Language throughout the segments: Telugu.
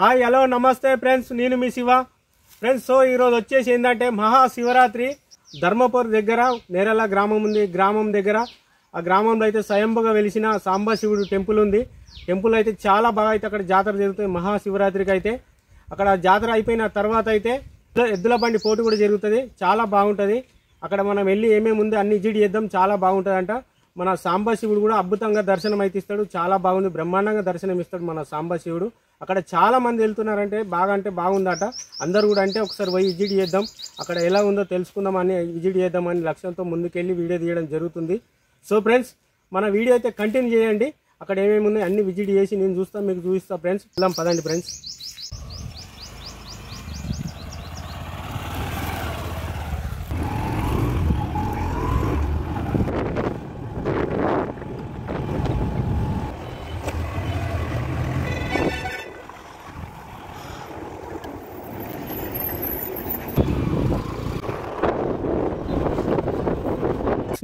హాయ్ హలో నమస్తే ఫ్రెండ్స్, నేను మీ శివ. ఫ్రెండ్స్, సో ఈరోజు వచ్చేసి ఏంటంటే మహాశివరాత్రి ధర్మపురి దగ్గర నేరల గ్రామం ఉంది. గ్రామం దగ్గర ఆ గ్రామంలో అయితే స్వయంభుగా వెలిసిన సాంబశివుడు టెంపుల్ ఉంది. టెంపుల్ అయితే చాలా బాగా అయితే అక్కడ జాతర జరుగుతుంది. మహాశివరాత్రికి అయితే అక్కడ జాతర అయిపోయిన తర్వాత అయితే ఎద్దుల బండి పోటీ కూడా జరుగుతుంది. చాలా బాగుంటుంది. అక్కడ మనం వెళ్ళి ఏమేమి ఉంది అన్ని విజిట్ చేద్దాం. చాలా బాగుంటుంది అంట. మన సాంబశివుడు కూడా అద్భుతంగా దర్శనం అయితే ఇస్తాడు. చాలా బాగుంది, బ్రహ్మాండంగా దర్శనం ఇస్తాడు మన సాంబశివుడు. అక్కడ చాలా మంది వెళ్తున్నారంటే బాగా అంటే బాగుందట. అందరు కూడా అంటే ఒకసారి పోయి విజిట్ చేద్దాం, అక్కడ ఎలా ఉందో తెలుసుకుందాం అని విజిట్ చేద్దామని లక్ష్యంతో ముందుకెళ్ళి వీడియో తీయడం జరుగుతుంది. సో ఫ్రెండ్స్, మన వీడియో అయితే కంటిన్యూ చేయండి. అక్కడ ఏమేమి ఉన్నాయి అన్ని విజిట్ చేసి నేను చూస్తాను, మీకు చూపిస్తాను ఫ్రెండ్స్. వెళ్దాం పదండి ఫ్రెండ్స్.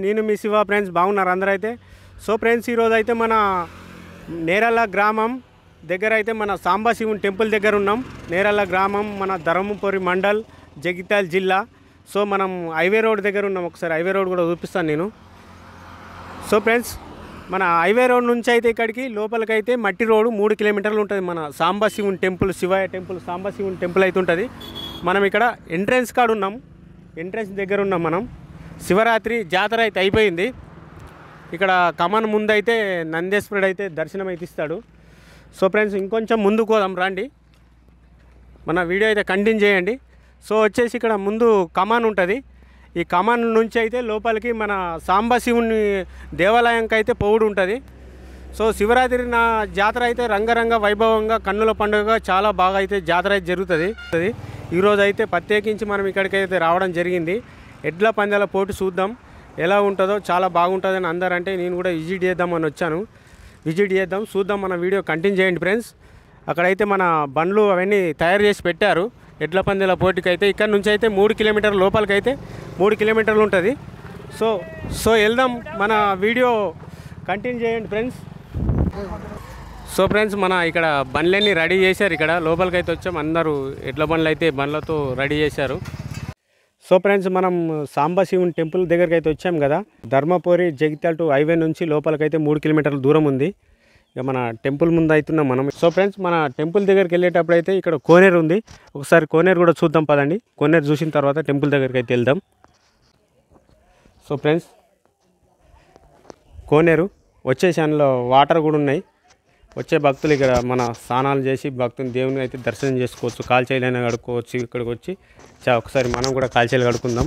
నేను మీ శివ. ఫ్రెండ్స్ బాగున్నారు అందరూ అయితే. సో ఫ్రెండ్స్, ఈరోజు అయితే మన నేరల గ్రామం దగ్గర అయితే మన సాంబశివుని టెంపుల్ దగ్గర ఉన్నాం. నేరల గ్రామం మన ధర్మపురి మండల్, జగిత్యాల జిల్లా. సో మనం హైవే రోడ్ దగ్గర ఉన్నాం. ఒకసారి హైవే రోడ్ కూడా చూపిస్తాను నేను. సో ఫ్రెండ్స్, మన హైవే రోడ్ నుంచి అయితే ఇక్కడికి లోపలికి అయితే మట్టి రోడ్డు 3 కిలోమీటర్లు ఉంటుంది. మన సాంబశివుని టెంపుల్, శివయ్య టెంపుల్, సాంబశివుని టెంపుల్ అయితే ఉంటుంది. మనం ఇక్కడ ఎంట్రన్స్ కాడ ఉన్నాం. ఎంట్రన్స్ దగ్గర ఉన్నాం మనం. శివరాత్రి జాతర అయితే అయిపోయింది. ఇక్కడ కమాన్ ముందు అయితే నందేశ్వరుడు అయితే దర్శనం అయితే ఇస్తాడు. సో ఫ్రెండ్స్, ఇంకొంచెం ముందుకు పోదాం రండి. మన వీడియో అయితే కంటిన్యూ చేయండి. సో వచ్చేసి ఇక్కడ ముందు కమాన్ ఉంటుంది. ఈ కమాన్ నుంచి అయితే లోపలికి మన సాంబశివుని దేవాలయంకి అయితే పోవుడు ఉంటుంది. సో శివరాత్రి నా జాతర అయితే రంగరంగ వైభవంగా కన్నుల పండుగగా చాలా బాగా అయితే జాతర అయితే జరుగుతుంది. ఈరోజు అయితే ప్రత్యేకించి మనం ఇక్కడికైతే రావడం జరిగింది. ఎడ్ల పందాల పోటీ చూద్దాం ఎలా ఉంటుందో. చాలా బాగుంటుందని అందరంటే నేను కూడా విజిట్ చేద్దామని వచ్చాను. విజిట్ చేద్దాం, చూద్దాం. మన వీడియో కంటిన్యూ చేయండి ఫ్రెండ్స్. అక్కడైతే మన బండ్లు అవన్నీ తయారు చేసి పెట్టారు ఎడ్ల పందాల పోటీకి అయితే. ఇక్కడ నుంచి అయితే 3 కిలోమీటర్ల లోపలికి అయితే 3 కిలోమీటర్లు ఉంటుంది. సో వెళ్దాం, మన వీడియో కంటిన్యూ చేయండి ఫ్రెండ్స్. సో ఫ్రెండ్స్, మన ఇక్కడ బండ్లన్నీ రెడీ చేశారు. ఇక్కడ లోపలికి అయితే వచ్చాం. అందరూ ఎడ్ల బండ్లు అయితే బండ్లతో రెడీ చేశారు. సో ఫ్రెండ్స్, మనం సాంబశివుని టెంపుల్ దగ్గరికి అయితే వచ్చాం కదా. ధర్మపురి జగిత్యాల టు హైవే నుంచి లోపలికైతే 3 కిలోమీటర్ల దూరం ఉంది. ఇక మన టెంపుల్ ముందు అవుతున్నాం మనం. సో ఫ్రెండ్స్, మన టెంపుల్ దగ్గరికి వెళ్ళేటప్పుడు అయితే ఇక్కడ కోనేరు ఉంది. ఒకసారి కోనేరు కూడా చూద్దాం పదండి. కోనేరు చూసిన తర్వాత టెంపుల్ దగ్గరికి అయితే వెళ్దాం. సో ఫ్రెండ్స్, కోనేరు వచ్చేసి అందులో వాటర్ కూడా ఉన్నాయి. వచ్చే భక్తులు ఇక్కడ మన స్నానాలు చేసి భక్తుని దేవుని అయితే దర్శనం చేసుకోవచ్చు. కాల్చేలైనా కడుక్కోవచ్చు. ఇక్కడికి వచ్చి ఒకసారి మనం కూడా కాల్చేలు కడుక్కుందాం.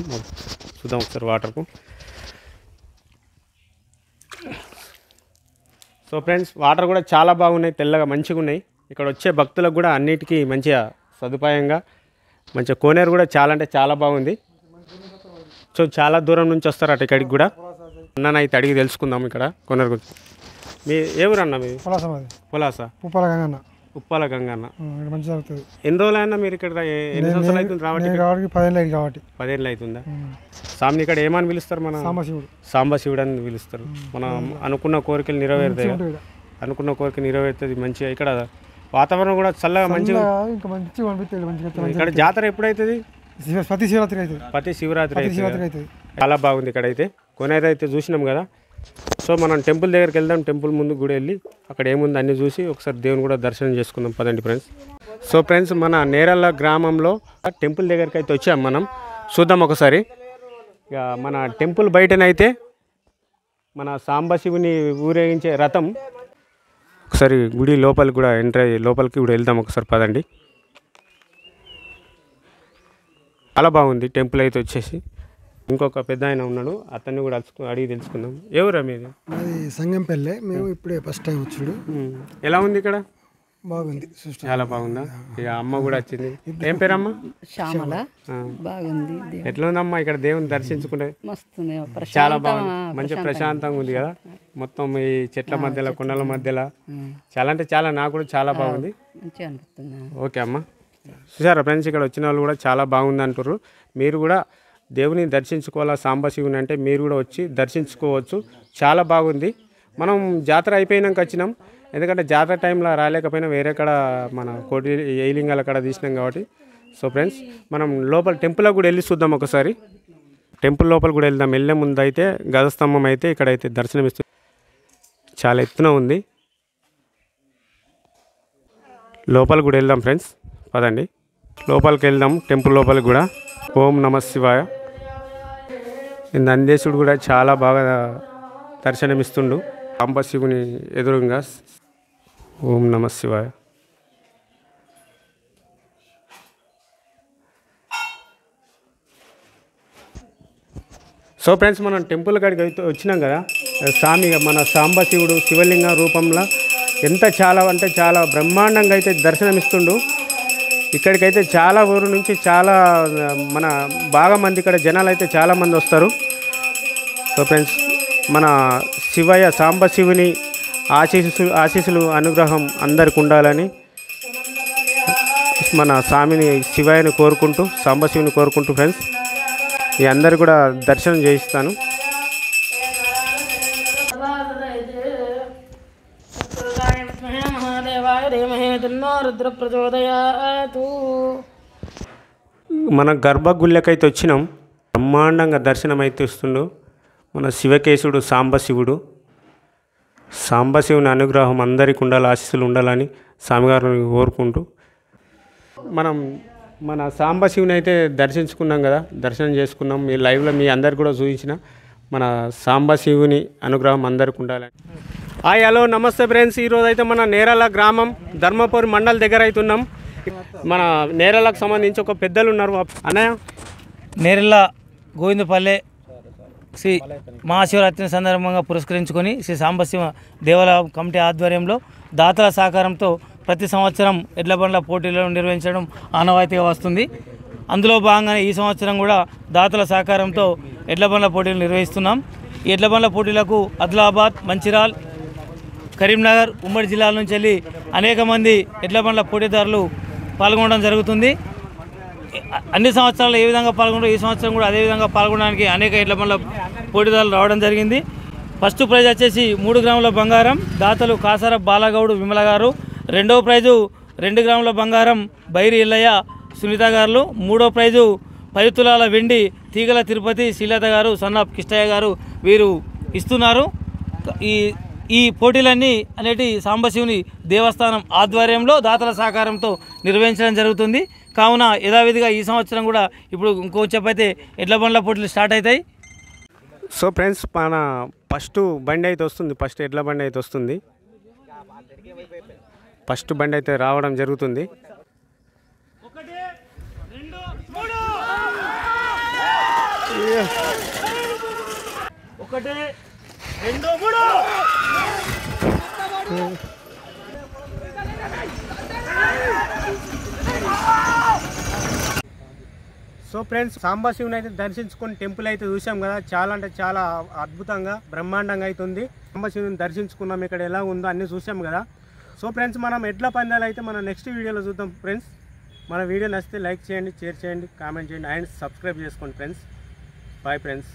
చూద్దాం ఒకసారి వాటర్కు. సో ఫ్రెండ్స్, వాటర్ కూడా చాలా బాగున్నాయి, తెల్లగా మంచిగా ఉన్నాయి. ఇక్కడ వచ్చే భక్తులకు కూడా అన్నిటికీ మంచిగా సదుపాయంగా మంచిగా కోనేరు కూడా చాలా అంటే చాలా బాగుంది. సో చాలా దూరం నుంచి వస్తారట ఇక్కడికి కూడా. అన్ననైతే అడిగి తెలుసుకుందాం ఇక్కడ కోనేరు గురించి. మీ ఏ ఊరు అన్న? మీ పొలాస ఉప్పాల గంగన్న. మంచి జరుగుతుంది. ఎన్ని రోజులైనా మీరు ఇక్కడ ఎన్ని సంవత్సరాలు అవుతుంది రావట్టి? 10 ఏళ్ళు అవుతుందా? స్వామిని ఇక్కడ ఏమని పిలుస్తారు? మన సాంబశివుడు అని పిలుస్తారు. మనం అనుకున్న కోరికలు నెరవేరుతాయి. అనుకున్న కోరిక నెరవేరుతుంది మంచిగా. ఇక్కడ వాతావరణం కూడా చల్లగా మంచిగా. ఇక్కడ జాతర ఎప్పుడైతుంది? ప్రతి శివరాత్రి అయితే. చాలా బాగుంది ఇక్కడైతే. కొనేది అయితే చూసినాం కదా. సో మనం టెంపుల్ దగ్గరికి వెళ్దాం. టెంపుల్ ముందు కూడా వెళ్ళి అక్కడ ఏముంది అన్నీ చూసి ఒకసారి దేవుని కూడా దర్శనం చేసుకుందాం పదండి ఫ్రెండ్స్. సో ఫ్రెండ్స్, మన నేరల గ్రామంలో టెంపుల్ దగ్గరికి అయితే వచ్చాం మనం. చూద్దాం ఒకసారి. ఇక మన టెంపుల్ బయటనైతే మన సాంబశివుని ఊరేగించే రథం. ఒకసారి గుడి లోపలికి కూడా ఎంటర్ అయ్యి లోపలికి కూడా వెళ్దాం ఒకసారి పదండి. చాలా బాగుంది టెంపుల్ అయితే వచ్చేసి. ఇంకొక పెద్ద ఆయన ఉన్నాడు, అతన్ని కూడా అడిగి తెలుసుకుందాం. ఎవరా మీది? అది సంగంపల్లె. మేము ఇప్పుడే ఫస్ట్ టైం వచ్చాడు. ఎలా ఉంది ఇక్కడ? బాగుంది, చాలా బాగుందా? ఇక అమ్మ కూడా వచ్చింది. ఏం పేరమ్మా? శ్యామల. బాగుంది. ఎట్లా ఉందమ్మా ఇక్కడ దేవుని దర్శించుకుంటే? చాలా బాగుంది, మంచి ప్రశాంతంగా ఉంది కదా. మొత్తం ఈ చెట్ల మధ్యలో, కొండల మధ్యలో చాలా అంటే చాలా, నాకు కూడా చాలా బాగుంది. ఓకే అమ్మా. చూసారా ఫ్రెండ్స్, ఇక్కడ వచ్చిన వాళ్ళు కూడా చాలా బాగుంది అంటారు. మీరు కూడా దేవుని దర్శించుకోవాలా సాంబశివుని అంటే మీరు కూడా వచ్చి దర్శించుకోవచ్చు. చాలా బాగుంది. మనం జాతర అయిపోయినాక వచ్చినాం, ఎందుకంటే జాతర టైంలో రాలేకపోయినా వేరే కాడ మన కోటి ఏలింగాల కాడ తీసినాం కాబట్టి. సో ఫ్రెండ్స్ మనం లోపల టెంపుల్కి కూడా వెళ్ళి చూద్దాం ఒకసారి. టెంపుల్ లోపల కూడా వెళ్దాం. వెళ్ళే ముందు అయితే గజస్తంభం అయితే ఇక్కడైతే దర్శనం ఇస్తుంది, చాలా ఎత్తున ఉంది. లోపల కూడా వెళ్దాం ఫ్రెండ్స్, పదండి లోపలికి వెళ్దాం. టెంపుల్ లోపలికి కూడా. ఓం నమ శివాయ. నందేశుడు కూడా చాలా బాగా దర్శనమిస్తుండు సాంబశివుని ఎదురుగా. ఓం నమ శివాయ. సో ఫ్రెండ్స్ మనం టెంపుల్ కాడికి అయితే వచ్చినాం కదా. స్వామి మన సాంబశివుడు శివలింగ రూపంలో ఎంత చాలా అంటే చాలా బ్రహ్మాండంగా అయితే దర్శనమిస్తుండు. ఇక్కడికైతే చాలా ఊరు నుంచి చాలా మన బాగా మంది ఇక్కడ జనాలు అయితే చాలామంది వస్తారు. సో ఫ్రెండ్స్ మన శివయ్య సాంబశివుని ఆశీస్సులు అనుగ్రహం అందరికి ఉండాలని మన స్వామిని శివయ్యని కోరుకుంటూ సాంబశివుని కోరుకుంటూ ఫ్రెండ్స్ ఈ అందరు కూడా దర్శనం చేయిస్తాను. మన గర్భగుళ్ళకైతే వచ్చినాం. బ్రహ్మాండంగా దర్శనం అయితే వస్తుండు మన శివకేశుడు సాంబశివుడు. సాంబశివుని అనుగ్రహం అందరికి ఉండాలి, ఆశీస్సులు ఉండాలని స్వామివారిని కోరుకుంటూ మనం మన సాంబశివుని అయితే దర్శించుకున్నాం కదా, దర్శనం చేసుకున్నాం. మీ లైవ్లో మీ అందరికి కూడా చూపించిన మన సాంబశివుని అనుగ్రహం అందరికి ఉండాలని. హాయ్ హలో నమస్తే ఫ్రెండ్స్. ఈరోజు అయితే మన నేరాల గ్రామం ధర్మపురి మండల్ దగ్గర అవుతున్నాం. మన నేరాలకు సంబంధించి ఒక పెద్దలు ఉన్నారు. అన్నయ్య, నేరెళ్ళ గోవిందపల్లె శ్రీ మహాశివరాత్రిని సందర్భంగా పురస్కరించుకొని శ్రీ సాంబశివ దేవాలయ కమిటీ ఆధ్వర్యంలో దాతల సహకారంతో ప్రతి సంవత్సరం ఎడ్ల బండ్ల పోటీలను నిర్వహించడం ఆనవాయితీగా వస్తుంది. అందులో భాగంగానే ఈ సంవత్సరం కూడా దాతల సహకారంతో ఎడ్ల బండ్ల పోటీలు నిర్వహిస్తున్నాం. ఈ ఎడ్ల బండ్ల పోటీలకు ఆదిలాబాద్, మంచిర్యాల, కరీంనగర్ ఉమ్మడి జిల్లాల నుంచి వెళ్ళి అనేక మంది ఎడ్ల బండ్ల పోటీదారులు పాల్గొనడం జరుగుతుంది. అన్ని సంవత్సరాలు ఏ విధంగా పాల్గొంటారో ఈ సంవత్సరం కూడా అదేవిధంగా పాల్గొనడానికి అనేక ఎడ్ల బండ్ల పోటీదారులు రావడం జరిగింది. ఫస్ట్ ప్రైజ్ వచ్చేసి 3 గ్రాముల బంగారం దాతలు కాసార బాలగౌడు విమల గారు. రెండవ ప్రైజు 2 గ్రాముల బంగారం బైరి ఇల్లయ్య సునీత గారు. మూడో ప్రైజు 10 తులాల వెండి తీగల తిరుపతి శ్రీలత గారు, సన్నాప్ కిష్టయ్య గారు వీరు ఇస్తున్నారు. ఈ పోటీలన్నీ అనేటి సాంబశివుని దేవస్థానం ఆధ్వర్యంలో దాతల సహకారంతో నిర్వహించడం జరుగుతుంది. కావున యథావిధిగా ఈ సంవత్సరం కూడా ఇప్పుడు ఇంకొంచెం అయితే ఎడ్ల బండ్ల పోటీలు స్టార్ట్ అవుతాయి. సో ఫ్రెండ్స్ మన ఫస్ట్ బండి అయితే వస్తుంది, ఫస్ట్ ఎడ్ల బండి అయితే వస్తుంది. ఫస్ట్ బండి అయితే రావడం జరుగుతుంది. సో ఫ్రెండ్స్ సాంబశివుని అయితే దర్శించుకొని టెంపుల్ అయితే చూసాం కదా, చాలా అంటే చాలా అద్భుతంగా బ్రహ్మాండంగా అవుతుంది. సాంబశివుని దర్శించుకున్నాం, ఇక్కడ ఎలా ఉందో అన్నీ చూసాం కదా. సో ఫ్రెండ్స్ మనం ఎడ్ల పందాలు అయితే మనం నెక్స్ట్ వీడియోలో చూద్దాం ఫ్రెండ్స్. మన వీడియో నచ్చితే లైక్ చేయండి, షేర్ చేయండి, కామెంట్ చేయండి అండ్ సబ్స్క్రైబ్ చేసుకోండి ఫ్రెండ్స్. Bye friends.